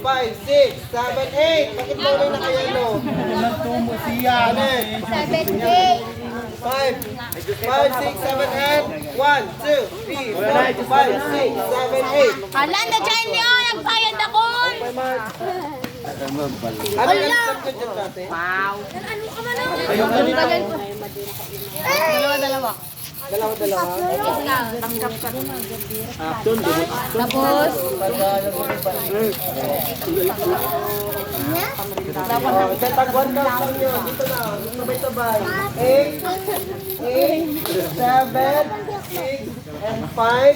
6, 7, 8. Bakit tuloy na kaya no? Nagtumo siya. 7, 8. 5, 6, 7, and 1, 2, 3, 4, 5, 6, 7, 8. Hala, na-join niyo. Nagbayad ako. Ano yung sagot dyan natin? Ano ka man ako? Ayun ganito. Dalawa. Dalawa. Tapos, Tagwan ka lang yun. Dito na. Sabay-sabay. 8, 7, 6, and 5.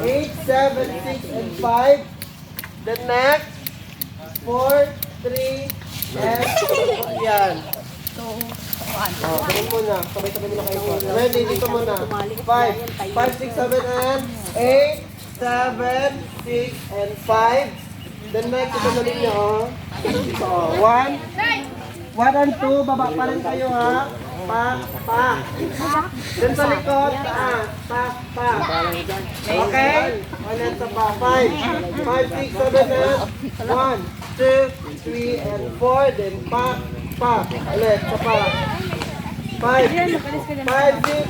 8, 7, 6, and 5. The next, 4, 3, and yan. Ganun muna. Sabay-sabay muna kayo. Ready? Dito muna. 5, 6, 7, and 8, 7, 6, and 5. The next, ito na ninyo, oh. 1 and 2, baba pa rin kayo, ha? Pa. Then sa likod, pa. Okay? Ulit sa pa. 5, 6, 7, and 1, 2, 3, and 4. Then pa. Ulit sa pa. 5, 6,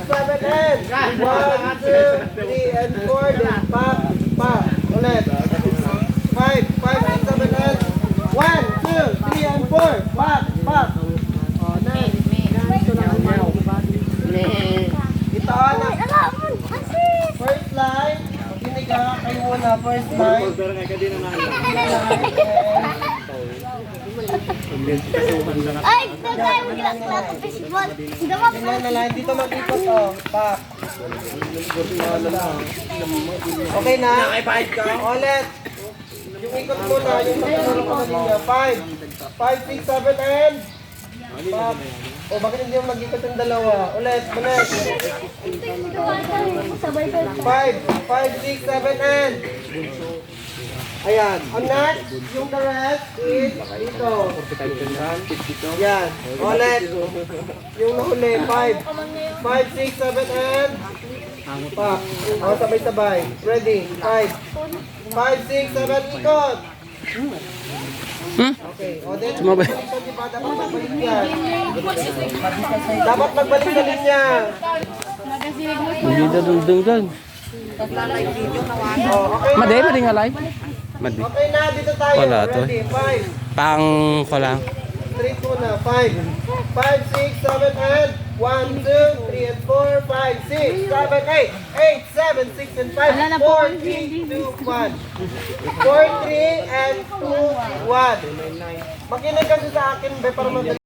7, and 1, 2, 3, and 4. Then pa. Ulit. 5, 6, 7, and 1, 2, 3, and 4. Pa. O, next. Ito na. First line. Makinig ka. Kayo muna. First line. ay, tagay mo ginasla ko fishball. Tingnan na lang. Dito mag-ikot, oh. Pa. Okay na? Ulit. Yung ikot mo na. Yung pagkakulong ka niya. 5, 6, 7, and pa. O, bakit hindi mo mag-ikot yung dalawa? Ulit. 5, 6, 7, and ayan. On next, yung the rest is dito. Yan. Ulit. Yung nahuli. 5, 6, 7, and pa. O, sabay-sabay. Ready? 5, 6, 7, ikot. Okay. O, then, dapat magbalik yan. Dapat magbalik sa linya. Hindi na dun. O, okay na. Madi nga live. Madi. Okay na, dito tayo. Wala to. Ready? 5, Pang lang. 3, 2 na. 5, 6, 7, and 1, 2, 3, and 4, 5, 6, 7, 8. 8, 7, 6, and 5. 4, 3, 2, 1. 4, 3, and 2, 1. Makinig kasi sa akin, be, para madali.